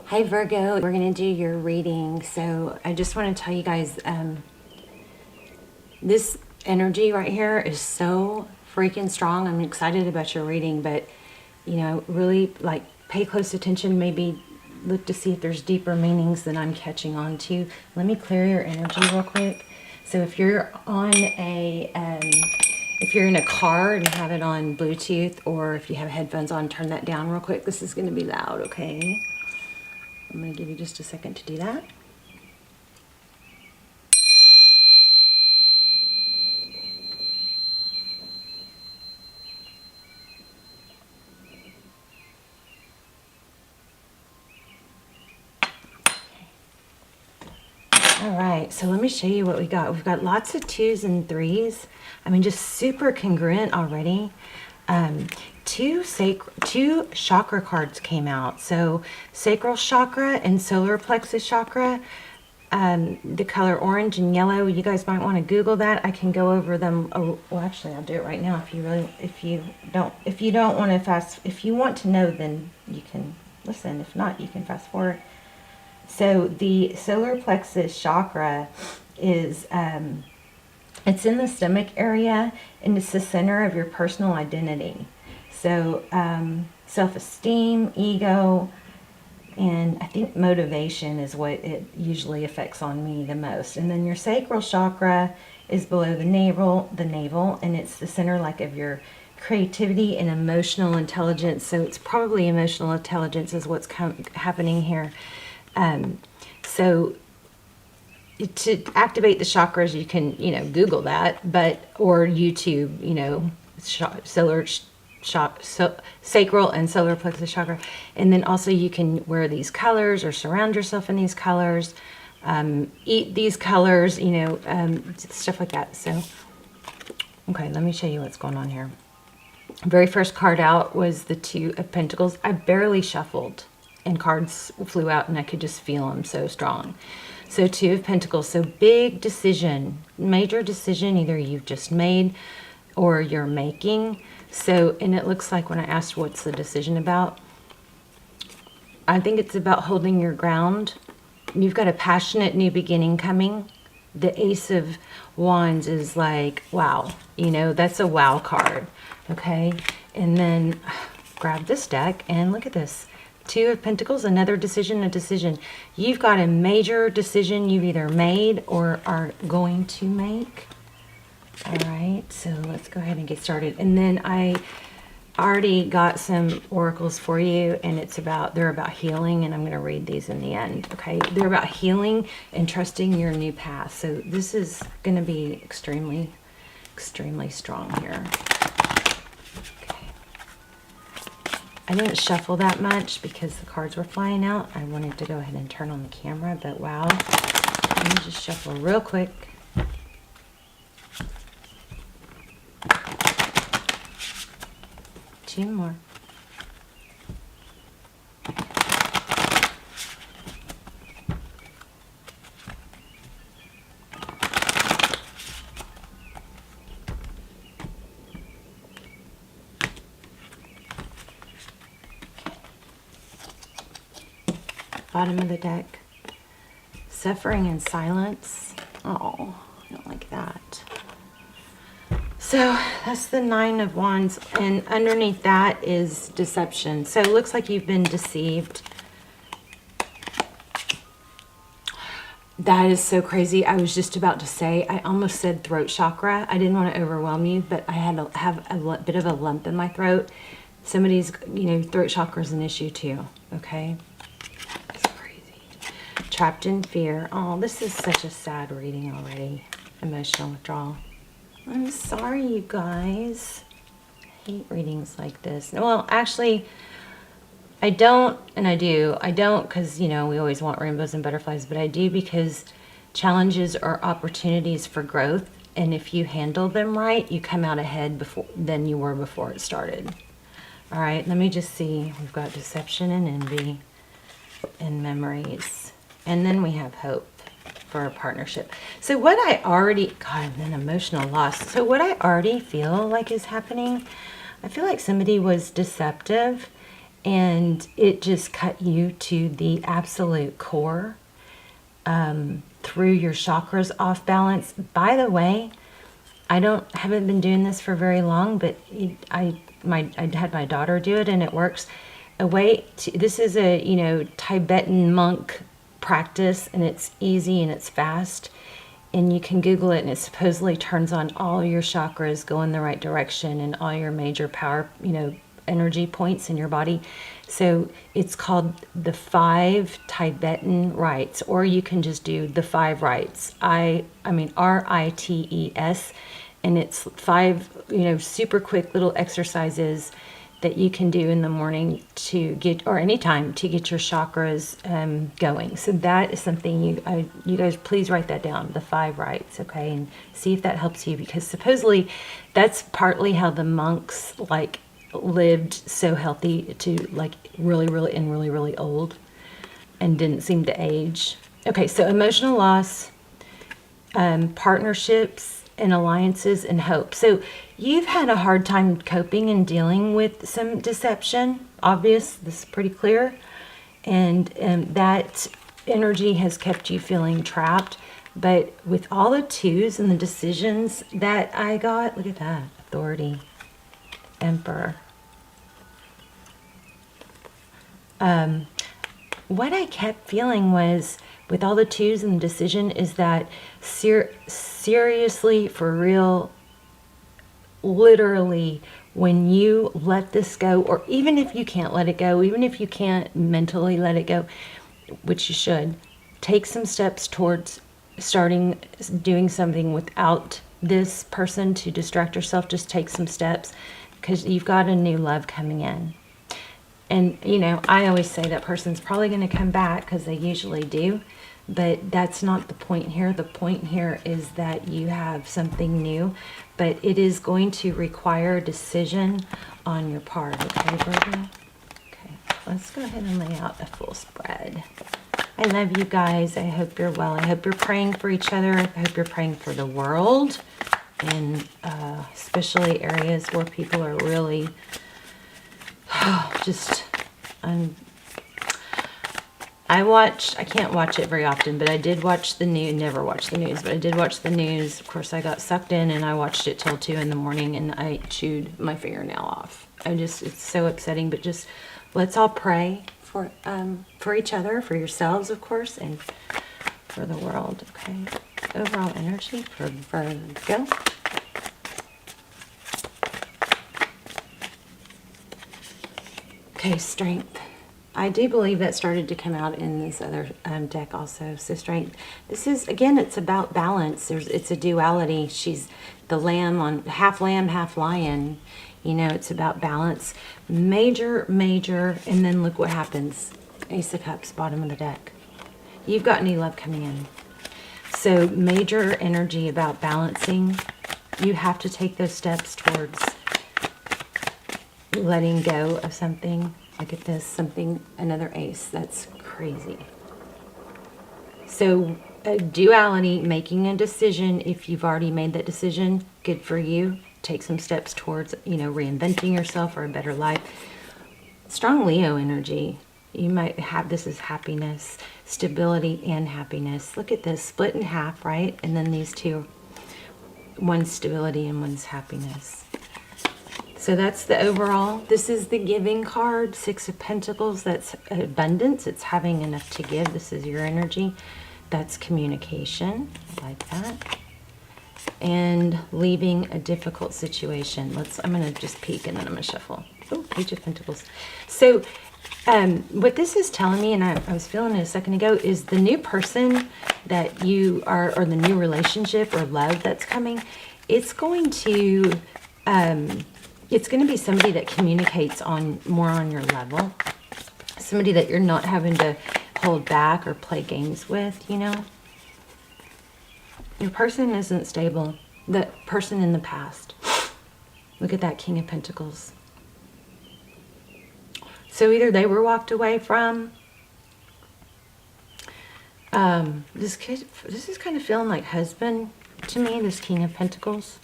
Hi Virgo, we're going to do your reading. So I just want to tell you guys, this energy right here is so freaking strong. I'm excited about your reading, but really like pay close attention, maybe look to see if there's deeper meanings than I'm catching on to. Let me clear your energy real quick. So if you're on if you're in a car and have it on Bluetooth, or if you have headphones on, turn that down real quick. This is going to be loud, okay? I'm going to give you just a second to do that. All right, so let me show you what we got. We've got lots of 2s and 3s. I mean, just super congruent already. Two chakra cards came out. So sacral chakra and solar plexus chakra, the color orange and yellow. You guys might want to Google that. I can go over them. Oh, well, actually, I'll do it right now. If you don't want to if you want to know, then you can listen. If not, you can fast forward. So the solar plexus chakra is, it's in the stomach area, and it's the center of your personal identity. So self-esteem, ego, and I think motivation is what it usually affects on me the most. And then your sacral chakra is below the navel, and it's the center like of your creativity and emotional intelligence. So it's probably emotional intelligence is what's happening here. So to activate the chakras, you can, Google that, or YouTube, sacral and solar plexus chakra. And then also you can wear these colors or surround yourself in these colors, eat these colors, stuff like that. So, okay, let me show you what's going on here. Very first card out was the 2 of Pentacles. I barely shuffled, and cards flew out and I could just feel them so strong. So 2 of Pentacles, so big decision, major decision, either you've just made or you're making. So, and it looks like when I asked what's the decision about, I think it's about holding your ground. You've got a passionate new beginning coming. The Ace of Wands is like, wow, that's a wow card, okay? And then grab this deck and look at this. 2 of Pentacles, another decision, a decision. You've got a major decision you've either made or are going to make. All right, so let's go ahead and get started. And then I already got some oracles for you, and they're about healing, and I'm going to read these in the end, okay? They're about healing and trusting your new path. So this is going to be extremely, extremely strong here. I didn't shuffle that much because the cards were flying out. I wanted to go ahead and turn on the camera, but wow. Let me just shuffle real quick. Two more. Bottom of the deck. Suffering in silence. Oh, I don't like that. So that's the 9 of Wands, and underneath that is deception. So it looks like you've been deceived. That is so crazy. I was just about to say, I almost said throat chakra. I didn't want to overwhelm you, but I had to have a bit of a lump in my throat. Somebody's, throat chakra is an issue too, okay? It's crazy. Trapped in fear. Oh, this is such a sad reading already. Emotional withdrawal. I'm sorry, you guys. I hate readings like this. Well, actually, I don't, and I do. I don't because, we always want rainbows and butterflies, but I do because challenges are opportunities for growth, and if you handle them right, you come out ahead than you were before it started. All right, let me just see. We've got deception and envy and memories, and then we have hope for a partnership. So what I already, God, and then emotional loss. So what I already feel like is happening, I feel like somebody was deceptive and it just cut you to the absolute core, through your chakras off balance. By the way, haven't been doing this for very long, but I had my daughter do it, and it works. This is a Tibetan monk practice, and it's easy and it's fast, and you can Google it, and it supposedly turns on all your chakras, go in the right direction, and all your major power energy points in your body. So it's called the 5 Tibetan rites, or you can just do the 5 rites. I mean RITES, and it's 5 super quick little exercises that you can do in the morning to get, or anytime, to get your chakras going. So that is something you guys please write that down, the 5 rites, okay, and see if that helps you, because supposedly that's partly how the monks lived so healthy to really old and didn't seem to age. Okay, so emotional loss, partnerships and alliances, and hope. So you've had a hard time coping and dealing with some deception. Obvious, this is pretty clear. And that energy has kept you feeling trapped. But with all the 2s and the decisions that I got, look at that, authority, Emperor. What I kept feeling was, with all the 2s and the decision, is that seriously, for real, literally, when you let this go, or even if you can't let it go, even if you can't mentally let it go, which you should, take some steps towards doing something without this person to distract yourself. Just take some steps, because you've got a new love coming in. And, I always say that person's probably going to come back, because they usually do. But that's not the point here. The point here is that you have something new, but it is going to require a decision on your part. Okay, Virgo? Okay, let's go ahead and lay out a full spread. I love you guys. I hope you're well. I hope you're praying for each other. I hope you're praying for the world, and especially areas where people are really just... I can't watch it very often, but I did watch the news. Never watch the news, but I did watch the news. Of course, I got sucked in, and I watched it till 2 in the morning, and I chewed my fingernail off. It's so upsetting, but just let's all pray for each other, for yourselves, of course, and for the world, okay? Overall energy for Virgo. Okay, strength. I do believe that started to come out in this other deck also. So strength. This is, again, it's about balance. It's a duality. She's the lamb, half lion. It's about balance. Major, and then look what happens. Ace of Cups, bottom of the deck. You've got new love coming in. So major energy about balancing. You have to take those steps towards letting go of something. Look at this, another ace. That's crazy. So a duality, making a decision. If you've already made that decision, good for you. Take some steps towards, reinventing yourself for a better life. Strong Leo energy. You might have, this is happiness, stability and happiness. Look at this, split in half, right? And then these two, one's stability and one's happiness. So that's the overall. This is the giving card, 6 of Pentacles. That's abundance. It's having enough to give. This is your energy. That's communication. I like that. And leaving a difficult situation. I'm going to just peek and then I'm going to shuffle. Oh, Page of Pentacles. So what this is telling me, and I was feeling it a second ago, is the new person that you are, or the new relationship or love that's coming, it's going to... it's going to be somebody that communicates more on your level. Somebody that you're not having to hold back or play games with, Your person isn't stable. The person in the past. Look at that King of Pentacles. So either they were walked away from. This is kind of feeling like husband to me, this King of Pentacles.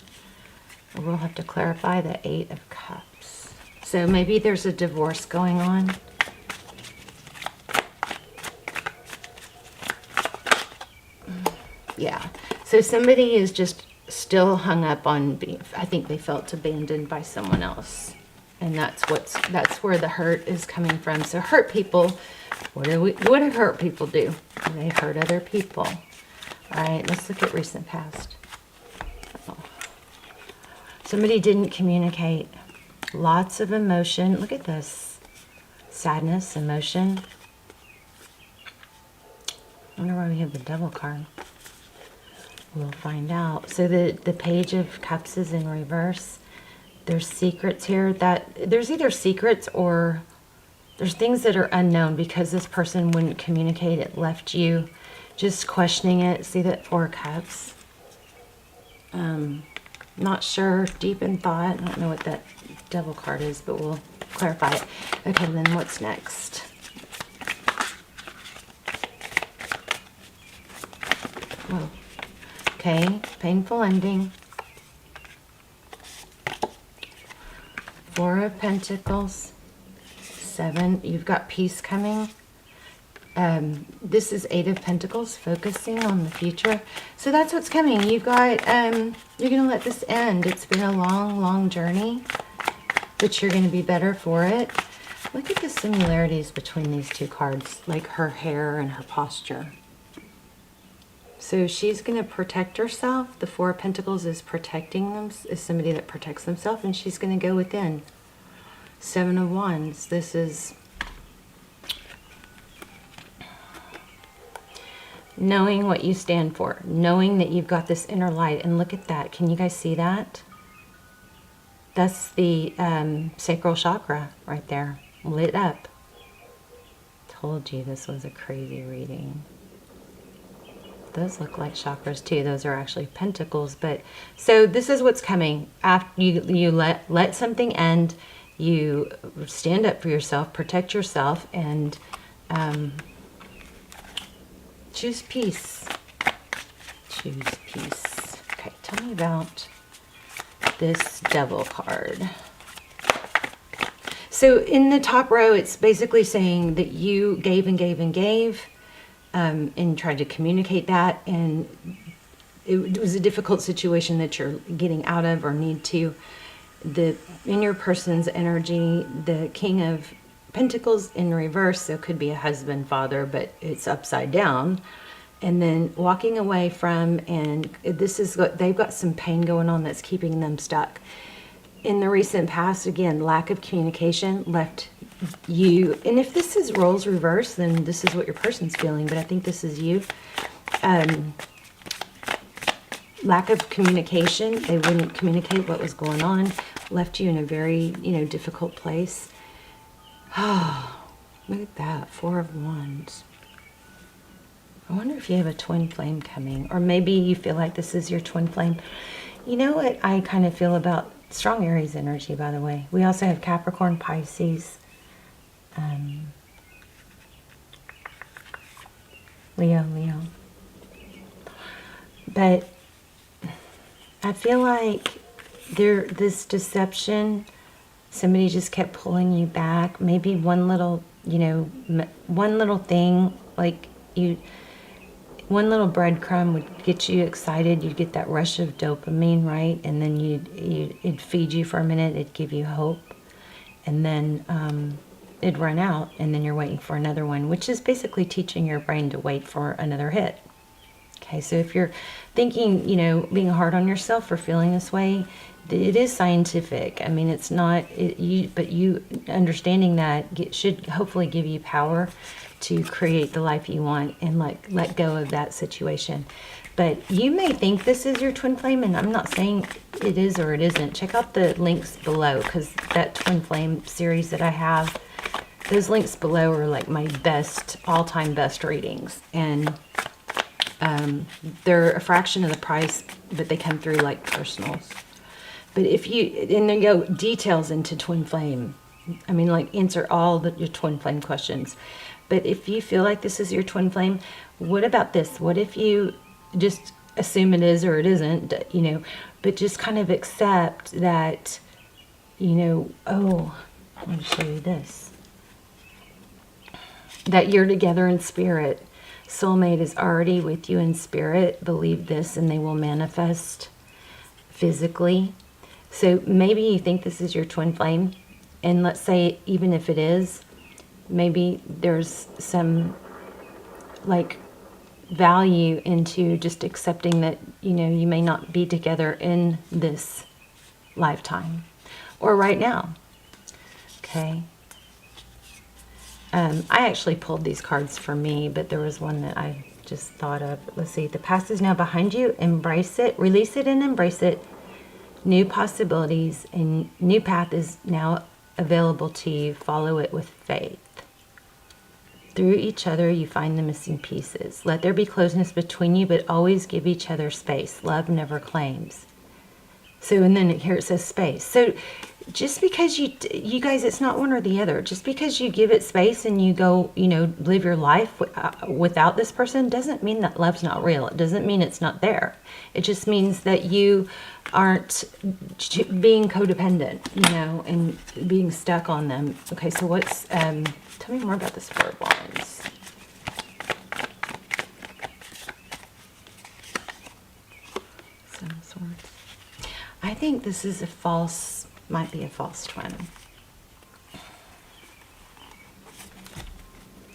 We'll have to clarify the 8 of Cups. So maybe there's a divorce going on. Yeah. So somebody is just still hung up on being, I think they felt abandoned by someone else. And that's where the hurt is coming from. So hurt people, what do hurt people do? They hurt other people. All right, let's look at recent past. Oh. Somebody didn't communicate. Lots of emotion. Look at this. Sadness, emotion. I wonder why we have the Devil card. We'll find out. So the Page of Cups is in reverse. There's secrets here. There's either secrets or there's things that are unknown because this person wouldn't communicate. It left you just questioning it. See that 4 of Cups. Not sure. Deep in thought. I don't know what that Devil card is, but we'll clarify it. Okay, then what's next? Whoa. Okay, painful ending. 4 of Pentacles. 7. You've got peace coming. This is 8 of Pentacles, focusing on the future. So that's what's coming. You've got, you're going to let this end. It's been a long, long journey, but you're going to be better for it. Look at the similarities between these 2 cards, like her hair and her posture. So she's going to protect herself. The 4 of Pentacles is protecting them, is somebody that protects themselves, and she's going to go within. 7 of Wands. This is knowing what you stand for, knowing that you've got this inner light. And look at that. Can you guys see that? That's the sacral chakra right there, lit up. Told you this was a crazy reading. Those look like chakras too. Those are actually pentacles. But so this is what's coming after you let something end. You stand up for yourself, protect yourself, and choose peace. Choose peace. Okay, tell me about this Devil card. So in the top row, it's basically saying that you gave and gave and gave, and tried to communicate that, and it was a difficult situation that you're getting out of or need to. In your person's energy, the King of Pentacles in reverse, so it could be a husband, father, but it's upside down. And then walking away from, and this is what they've got, some pain going on that's keeping them stuck. In the recent past, again, lack of communication left you, and if this is roles reversed, then this is what your person's feeling, but I think this is you. Lack of communication, they wouldn't communicate what was going on, left you in a very, difficult place. Oh, look at that, 4 of Wands. I wonder if you have a twin flame coming, or maybe you feel like this is your twin flame. You know what I kind of feel about strong Aries energy, by the way. We also have Capricorn, Pisces, Leo. But I feel like this deception, somebody just kept pulling you back. Maybe one little, one little thing, like one little breadcrumb would get you excited. You'd get that rush of dopamine, right? And then it'd feed you for a minute. It'd give you hope. And then it'd run out. And then you're waiting for another one, which is basically teaching your brain to wait for another hit. Okay, so if you're thinking, being hard on yourself for feeling this way, it is scientific. I mean, it's not, but you understanding that should hopefully give you power to create the life you want and let go of that situation. But you may think this is your twin flame, and I'm not saying it is or it isn't. Check out the links below, because that twin flame series that I have, those links below are like my best, all-time best readings. And they're a fraction of the price, but they come through like personals. But and then go details into twin flame. I mean, like answer all your twin flame questions. But if you feel like this is your twin flame, what about this? What if you just assume it is or it isn't, but just kind of accept that, oh, I'm going to show you this. That you're together in spirit. Soulmate is already with you in spirit. Believe this and they will manifest physically. So maybe you think this is your twin flame. And let's say even if it is, maybe there's some like value into just accepting that, you know, you may not be together in this lifetime or right now. Okay. I actually pulled these cards for me, but there was one that I just thought of. Let's see. The past is now behind you. Embrace it. Release it and embrace it. New possibilities and new path is now available to you. Follow it with faith. Through each other, you find the missing pieces. Let there be closeness between you, but always give each other space. Love never claims. So, and then here it says space. So just because you guys, it's not one or the other. Just because you give it space and you go, you know, live your life without this person doesn't mean that love's not real. It doesn't mean it's not there. It just means that you aren't being codependent, you know, and being stuck on them. Okay, so what's, tell me more about this Four of Wands. Seven of Swords. I think this is a false, might be a false twin.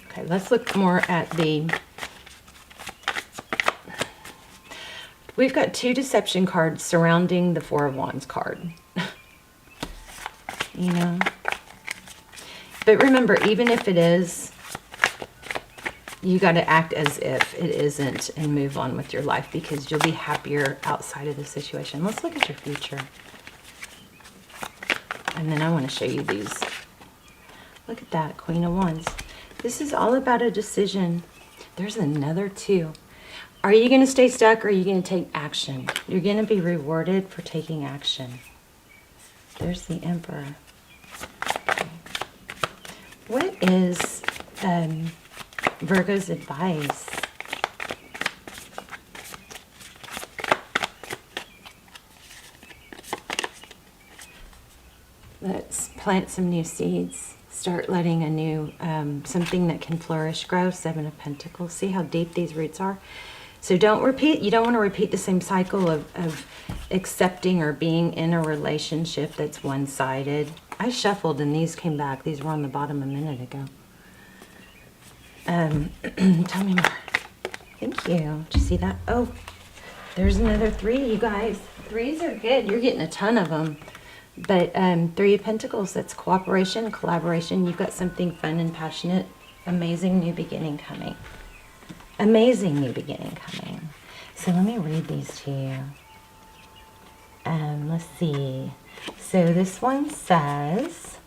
Okay, let's look more at the, we've got two deception cards surrounding the Four of Wands card. You know? But remember, even if it is, you got to act as if it isn't and move on with your life because you'll be happier outside of the situation. Let's look at your future. And then I want to show you these. Look at that, Queen of Wands. This is all about a decision. There's another two. Are you going to stay stuck or are you going to take action? You're going to be rewarded for taking action. There's the Emperor. Okay. What is Virgo's advice? Let's plant some new seeds. Start letting a new, something that can flourish grow. Seven of Pentacles. See how deep these roots are? So don't repeat, you don't want to repeat the same cycle of accepting or being in a relationship that's one-sided. I shuffled and these came back. These were on the bottom a minute ago. Tell me more. Thank you. Did you see that? Oh, there's another three, you guys. Threes are good. You're getting a ton of them. But Three of Pentacles, that's cooperation, collaboration. You've got something fun and passionate. Amazing new beginning coming. Amazing new beginning coming. So let me read these to you. Let's see. So this one says,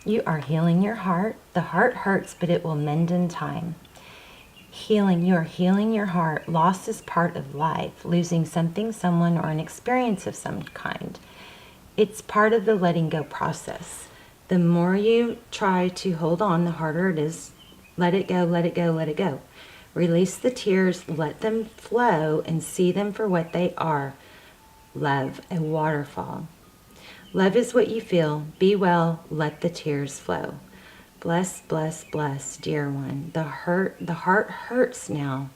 you are healing your heart. The heart hurts, but it will mend in time. Healing, you are healing your heart. Loss is part of life. Losing something, someone, or an experience of some kind. It's part of the letting go process. The more you try to hold on, the harder it is. Let it go, let it go, let it go. Release the tears, let them flow, and see them for what they are. Love, a waterfall. Love is what you feel. Be well, let the tears flow. Bless, bless, bless, dear one. The heart hurts now,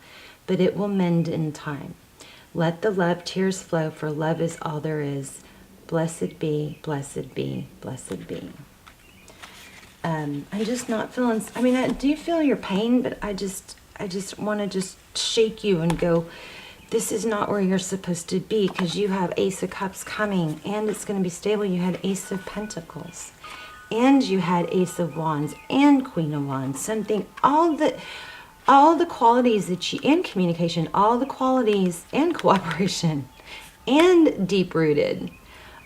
but it will mend in time. Let the love tears flow, for love is all there is. Blessed be, blessed be, blessed be. I'm just not feeling, I mean, I do feel your pain, but I just want to just shake you and go, this is not where you're supposed to be, because you have Ace of Cups coming and it's going to be stable. You had Ace of Pentacles and you had Ace of Wands and Queen of Wands. Something, all the qualities that you, and communication, all the qualities and cooperation and deep-rooted,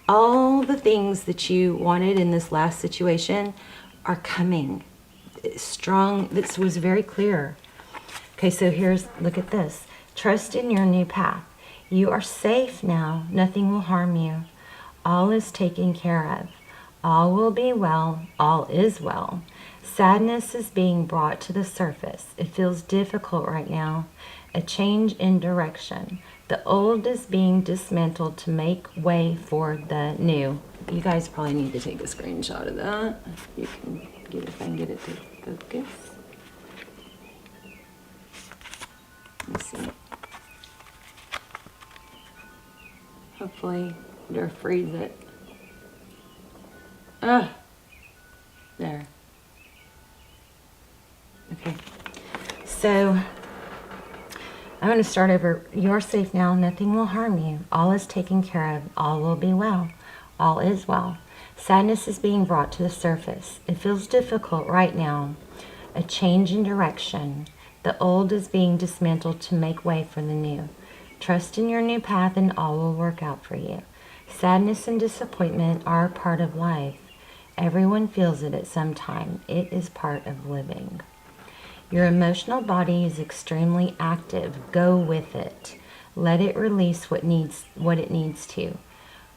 all the things that you wanted in this last situation are coming. Strong, this was very clear. Okay, so look at this. Trust in your new path. You are safe now. Nothing will harm you. All is taken care of. All will be well. All is well. Sadness is being brought to the surface. It feels difficult right now. A change in direction. The old is being dismantled to make way for the new. You guys probably need to take a screenshot of that. You can get it, if I can get it to focus. Let me see. Hopefully, or freeze it. Ah, there. Okay. So, I'm going to start over. You're safe now. Nothing will harm you. All is taken care of. All will be well. All is well. Sadness is being brought to the surface. It feels difficult right now. A change in direction. The old is being dismantled to make way for the new. Trust in your new path and all will work out for you. Sadness and disappointment are part of life. Everyone feels it at some time. It is part of living. Your emotional body is extremely active. Go with it. Let it release what it needs to.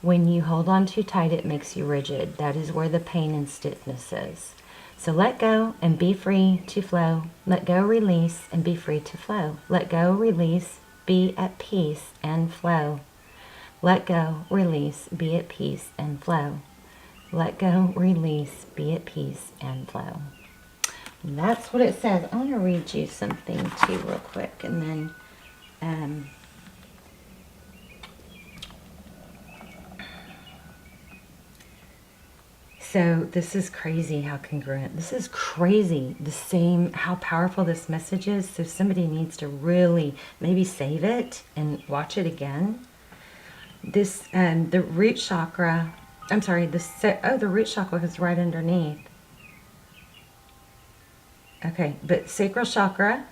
When you hold on too tight, it makes you rigid. That is where the pain and stiffness is. So let go and be free to flow. Let go, release, and be free to flow. Let go, release, be at peace and flow. Let go, release, be at peace and flow. Let go, release, be at peace and flow. And that's what it says. I want to read you something too real quick, and then so this is crazy how congruent. This is crazy. The same, how powerful this message is. So somebody needs to really maybe save it and watch it again. This, the root chakra, I'm sorry, the root chakra is right underneath. Okay, but sacral chakra,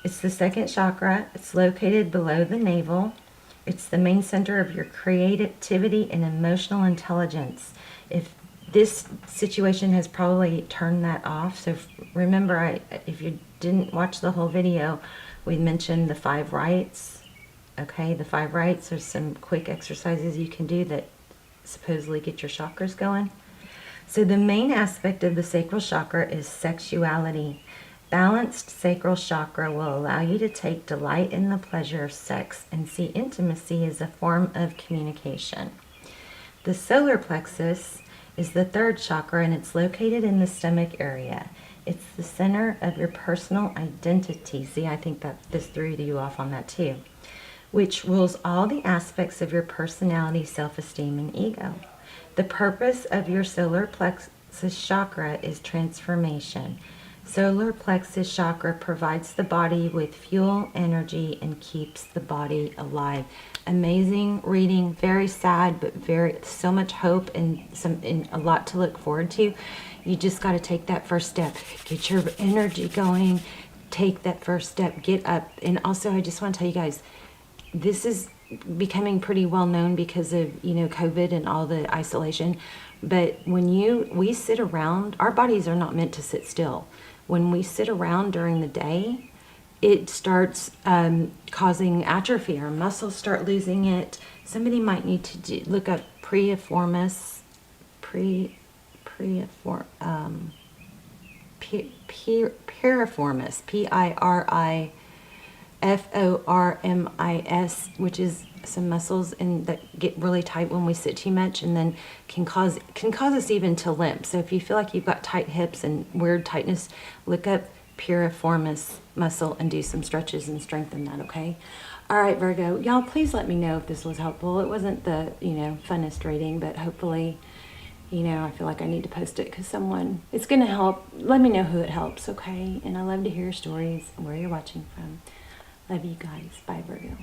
it's the second chakra. It's located below the navel. It's the main center of your creativity and emotional intelligence. If this situation has probably turned that off. So remember, if you didn't watch the whole video, we mentioned the 5 rights. Okay, the 5 rights are some quick exercises you can do that supposedly get your chakras going. So the main aspect of the sacral chakra is sexuality. Balanced sacral chakra will allow you to take delight in the pleasure of sex and see intimacy as a form of communication. The solar plexus is the 3rd chakra, and it's located in the stomach area. It's the center of your personal identity. See, I think that this threw you off on that too, which rules all the aspects of your personality, self-esteem, and ego. The purpose of your solar plexus chakra is transformation. Solar plexus chakra provides the body with fuel, energy, and keeps the body alive. Amazing reading, very sad, but so much hope and a lot to look forward to. You just got to take that first step. Get your energy going. Take that first step. Get up. And also, I just want to tell you guys, this is becoming pretty well known because of, COVID and all the isolation. But when we sit around, our bodies are not meant to sit still. When we sit around during the day, it starts causing atrophy. Our muscles start losing it. Somebody might need to look up piriformis, piriformis, piriformis, which is some muscles that get really tight when we sit too much, and then can cause us even to limp. So if you feel like you've got tight hips and weird tightness, look up piriformis muscle and do some stretches and strengthen that, okay? All right, Virgo, y'all, please let me know if this was helpful. It wasn't the, funnest reading, but hopefully, I feel like I need to post it because it's going to help. Let me know who it helps, okay? And I love to hear your stories and where you're watching from. Love you guys. Bye, Virgo.